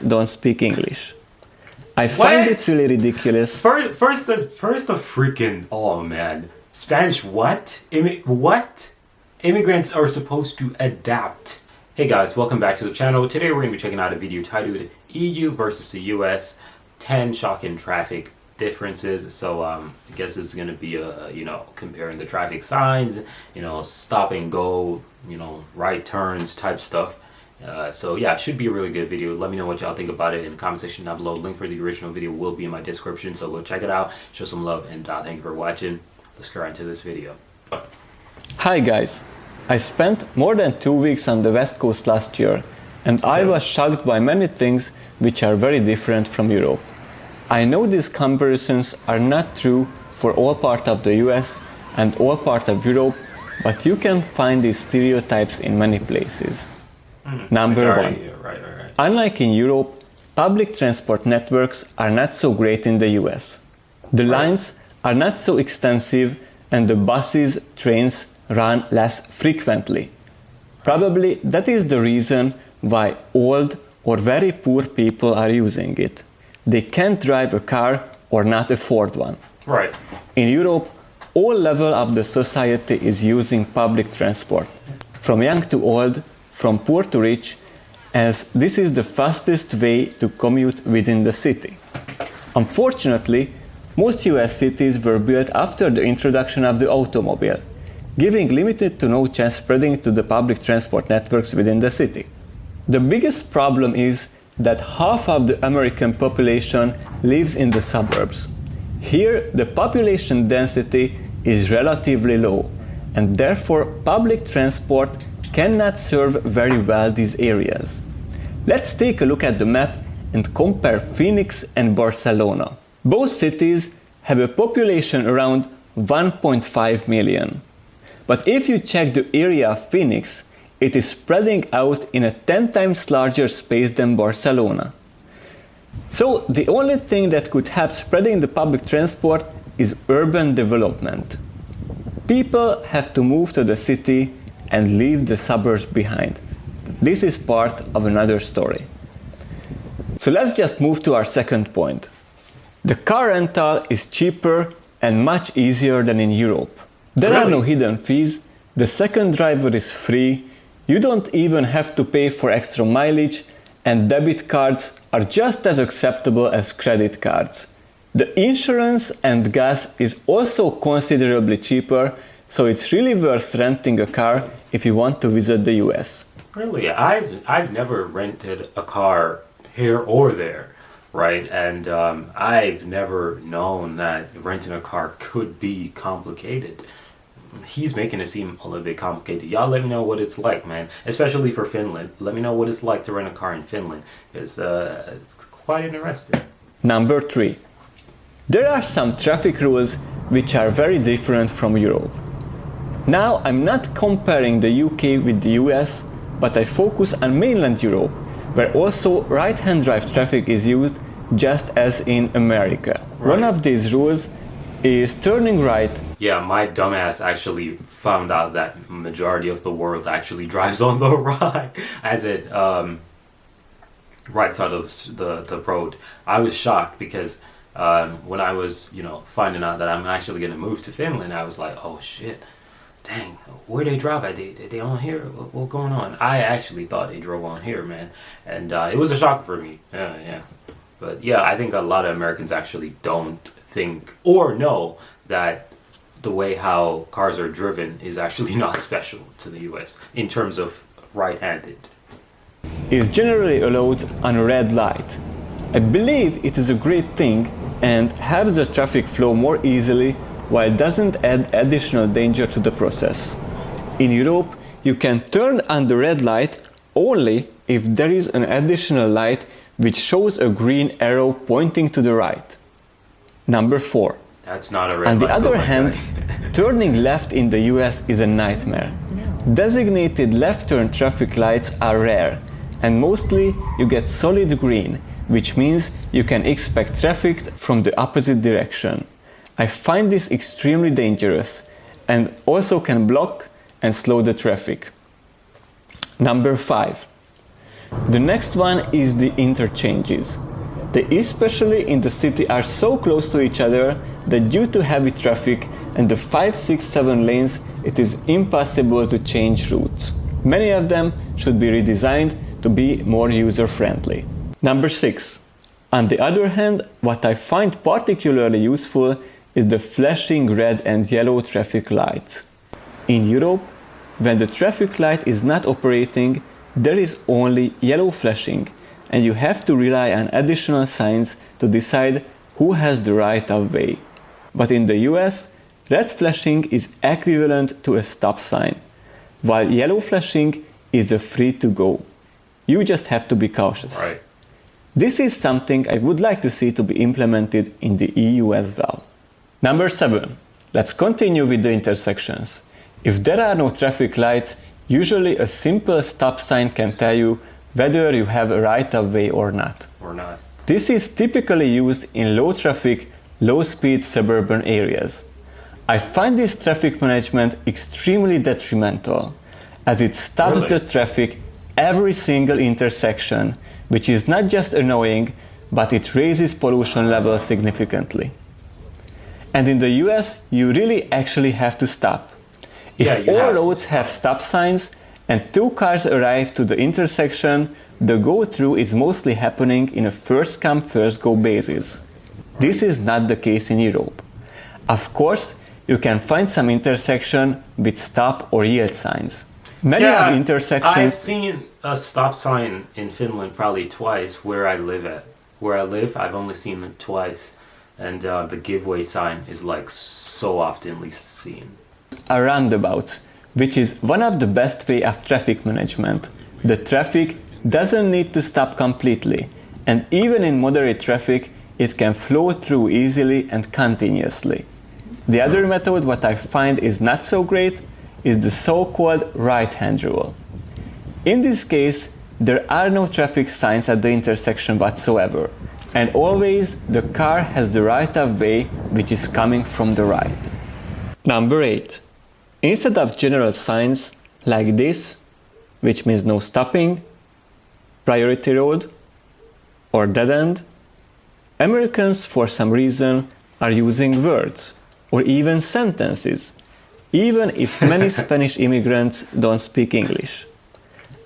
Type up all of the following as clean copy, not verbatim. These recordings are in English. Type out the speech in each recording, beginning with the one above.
don't speak English. I find it really ridiculous. First the freaking, oh man, Spanish what? What? Immigrants are supposed to adapt. Hey guys, welcome back to the channel. Today we're going to be checking out a video titled EU versus the US, 10 shocking traffic differences. So I guess it's going to be comparing the traffic signs, stop and go, right turns type stuff. So yeah, it should be a really good video. Let me know what y'all think about it in the comment section down below. Link for the original video will be in my description, so go check it out, show some love, and thank you for watching. Let's get right into this video. Hi guys, I spent more than 2 weeks on the West Coast last year, and I was shocked by many things which are very different from Europe. I know these comparisons are not true for all part of the US and all part of Europe, but you can find these stereotypes in many places. Number one, unlike in Europe, public transport networks are not so great in the US. The lines are not so extensive and the buses, trains run less frequently. Probably that is the reason why old or very poor people are using it. They can't drive a car or not afford one. Right. In Europe, all level of the society is using public transport, from young to old, from poor to rich, as this is the fastest way to commute within the city. Unfortunately, most US cities were built after the introduction of the automobile, giving limited to no chance spreading to the public transport networks within the city. The biggest problem is that half of the American population lives in the suburbs. Here, the population density is relatively low, and therefore public transport cannot serve very well these areas. Let's take a look at the map and compare Phoenix and Barcelona. Both cities have a population around 1.5 million. But if you check the area of Phoenix, it is spreading out in a 10 times larger space than Barcelona. So the only thing that could help spreading the public transport is urban development. People have to move to the city and leave the suburbs behind. This is part of another story. So let's just move to our second point. The car rental is cheaper and much easier than in Europe. There are no hidden fees, the second driver is free, you don't even have to pay for extra mileage, and debit cards are just as acceptable as credit cards. The insurance and gas is also considerably cheaper, so it's really worth renting a car if you want to visit the US. Really? I've never rented a car here or there, right? And I've never known that renting a car could be complicated. He's making it seem a little bit complicated. Y'all let me know what it's like, man. Especially for Finland. Let me know what it's like to rent a car in Finland. It's quite interesting. Number 3. There are some traffic rules which are very different from Europe. Now, I'm not comparing the UK with the US, but I focus on mainland Europe, where also right-hand drive traffic is used just as in America. Right. One of these rules is turning right. Yeah, my dumbass actually found out that majority of the world actually drives on the right, as it right side of the road. I was shocked because when I was finding out that I'm actually going to move to Finland, I was like, oh shit. Dang, where they drive at? They on here? What's going on? I actually thought they drove on here, man. And it was a shock for me. Yeah. But yeah, I think a lot of Americans actually don't think or know that the way how cars are driven is actually not special to the US in terms of right-handed. Is generally allowed on a red light. I believe it is a great thing and helps the traffic flow more easily, while it doesn't add additional danger to the process. In Europe, you can turn on the red light only if there is an additional light which shows a green arrow pointing to the right. Number 4. That's not a red light. On the other hand, turning left in the US is a nightmare. Designated left turn traffic lights are rare, and mostly you get solid green, which means you can expect traffic from the opposite direction. I find this extremely dangerous and also can block and slow the traffic. Number 5. The next one is the interchanges. They, especially in the city, are so close to each other that due to heavy traffic and the 5, 6, 7 lanes, it is impossible to change routes. Many of them should be redesigned to be more user-friendly. Number 6. On the other hand, what I find particularly useful is the flashing red and yellow traffic lights. In Europe, when the traffic light is not operating, there is only yellow flashing, and you have to rely on additional signs to decide who has the right of way. But in the US, red flashing is equivalent to a stop sign, while yellow flashing is a free to go. You just have to be cautious. Right. This is something I would like to see to be implemented in the EU as well. Number 7. Let's continue with the intersections. If there are no traffic lights, usually a simple stop sign can tell you whether you have a right of way or not. This is typically used in low traffic, low speed suburban areas. I find this traffic management extremely detrimental, as it stops the traffic every single intersection, which is not just annoying, but it raises pollution levels significantly. And in the US, you really actually have to stop. If all roads have stop signs and 2 cars arrive to the intersection, the go-through is mostly happening in a first-come, first-go basis. This is not the case in Europe. Of course, you can find some intersection with stop or yield signs. Many of intersections... I've seen a stop sign in Finland probably twice where I live at. Where I live, I've only seen it twice. And the giveaway sign is like so oftenly seen. A roundabout, which is one of the best way of traffic management. The traffic doesn't need to stop completely, and even in moderate traffic, it can flow through easily and continuously. The other method what I find is not so great is the so-called right-hand rule. In this case, there are no traffic signs at the intersection whatsoever, and always the car has the right of way which is coming from the right. Number 8. Instead of general signs like this, which means no stopping, priority road, or dead end, Americans for some reason are using words or even sentences, even if many Spanish immigrants don't speak English.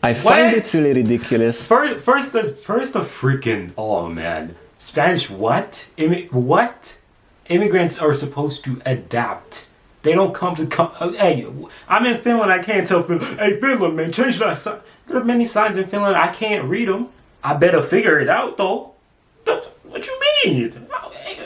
I find it really ridiculous. First the freaking, oh man, Spanish what? What? Immigrants are supposed to adapt. They don't come to hey, I'm in Finland, I can't tell Finland, hey Finland man, change that sign. There are many signs in Finland, I can't read them. I better figure it out though. What you mean?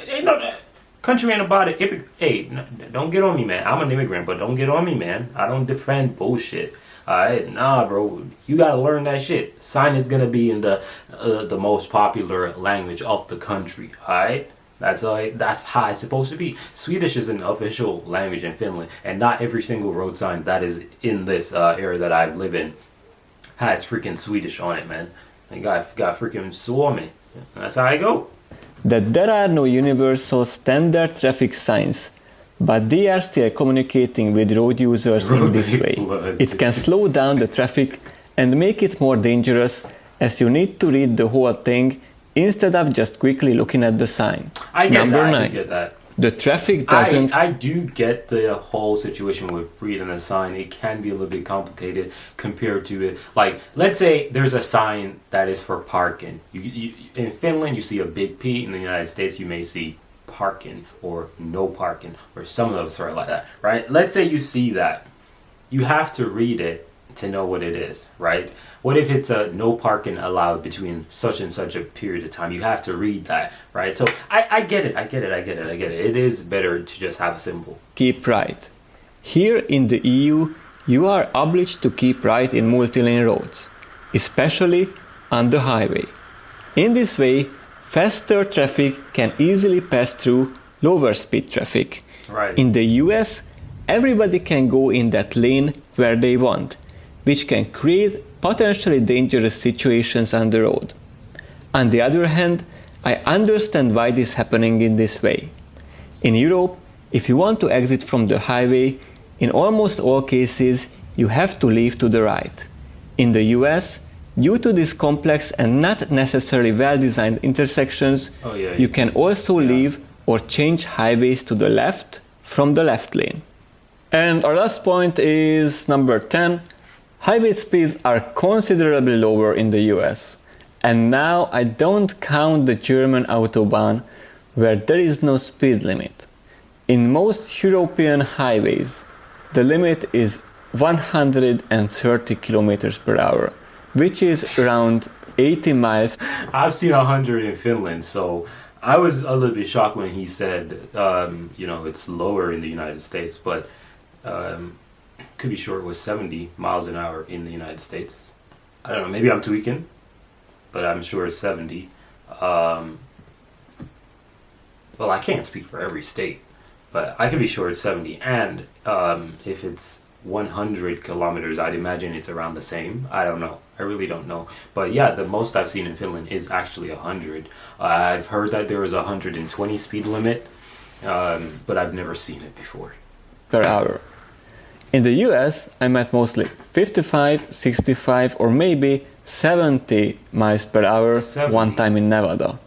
Ain't no country ain't about it. Hey, don't get on me, man. I'm an immigrant, but don't get on me, man. I don't defend bullshit. Alright, nah, bro. You gotta learn that shit. Sign is gonna be in the most popular language of the country. Alright, that's how it's supposed to be. Swedish is an official language in Finland, and not every single road sign that is in this area that I live in has freaking Swedish on it, man. You got freaking Suomi. That's how I go. That there are no universal standard traffic signs, but they are still communicating with road users in this way. It can slow down the traffic and make it more dangerous, as you need to read the whole thing instead of just quickly looking at the sign. Number 9. I get that. The traffic doesn't... I do get the whole situation with reading a sign. It can be a little bit complicated compared to it. Like, let's say there's a sign that is for parking. In Finland, you see a big P. In the United States, you may see parking or no parking, or some of those are like that, right? Let's say you see that. You have to read it to know what it is, right? What if it's a no parking allowed between such and such a period of time? You have to read that, right? So I get it. It is better to just have a symbol. Keep right. Here in the EU, you are obliged to keep right in multi-lane roads, especially on the highway. In this way, faster traffic can easily pass through lower speed traffic. Right. In the US, everybody can go in that lane where they want, which can create potentially dangerous situations on the road. On the other hand, I understand why this is happening in this way. In Europe, if you want to exit from the highway, in almost all cases, you have to leave to the right. In the US, Due to these complex and not necessarily well-designed intersections, you can also leave or change highways to the left from the left lane. And our last point is number 10. Highway speeds are considerably lower in the US. And now I don't count the German Autobahn, where there is no speed limit. In most European highways, the limit is 130 kilometers per hour, which is around 80 miles. I've seen 100 in Finland, so I was a little bit shocked when he said, you know, it's lower in the United States, but could be sure it was 70 miles an hour in the United States. I don't know, maybe I'm tweaking, but I'm sure it's 70. Well, I can't speak for every state, but I could be sure it's 70. And if it's 100 kilometers, I'd imagine it's around the same. I don't know. I really don't know. But yeah, the most I've seen in Finland is actually 100. I've heard that there is a 120 speed limit, but I've never seen it before. Per hour. In the US, I met mostly 55, 65, or maybe 70 miles per hour 70. One time in Nevada.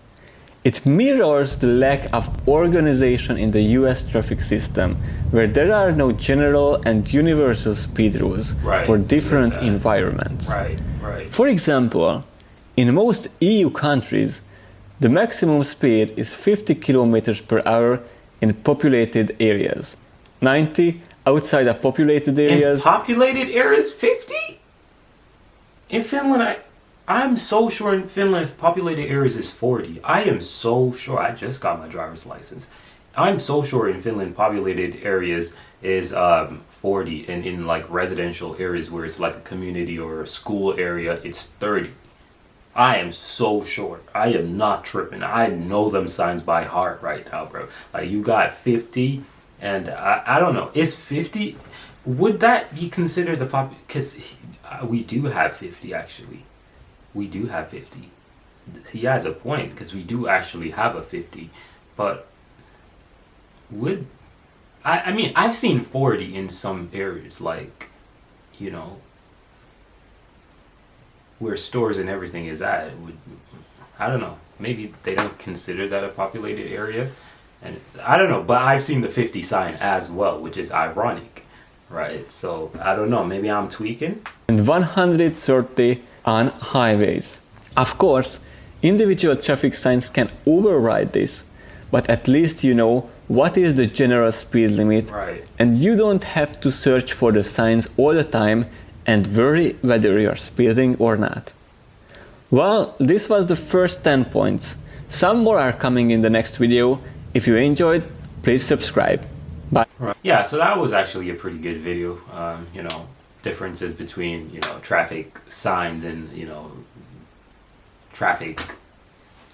It mirrors the lack of organization in the US traffic system, where there are no general and universal speed rules for different environments. Right. For example, in most EU countries, the maximum speed is 50 kilometers per hour in populated areas, 90 outside of populated areas. In populated areas, 50? In Finland, I'm so sure in Finland populated areas is 40. I am so sure. I just got my driver's license. I'm so sure in Finland populated areas is 40, and in like residential areas where it's like a community or a school area, it's 30. I am so sure. I am not tripping. I know them signs by heart right now, bro. Like, you got 50, and I don't know. Is 50, would that be considered the because we do have 50 actually. We do have 50. He has a point, because we do actually have a 50. But would... I mean, I've seen 40 in some areas, like, you know, where stores and everything is at. I don't know. Maybe they don't consider that a populated area. And I don't know, but I've seen the 50 sign as well, which is ironic, right? So, I don't know. Maybe I'm tweaking. And 130 on highways. Of course, individual traffic signs can override this, but at least you know what is the general speed limit, and you don't have to search for the signs all the time and worry whether you're speeding or not. Well, this was the first 10 points. Some more are coming in the next video. If you enjoyed, please subscribe. Bye. Yeah, so that was actually a pretty good video. You know, differences between, you know, traffic signs and, you know, traffic,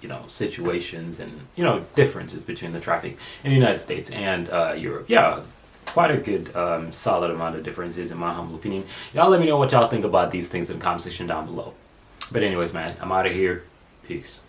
you know, situations, and, you know, differences between the traffic in the United States and Europe. Yeah, quite a good, solid amount of differences in my humble opinion. Y'all let me know what y'all think about these things in the comment section down below. But anyways, man, I'm out of here. Peace.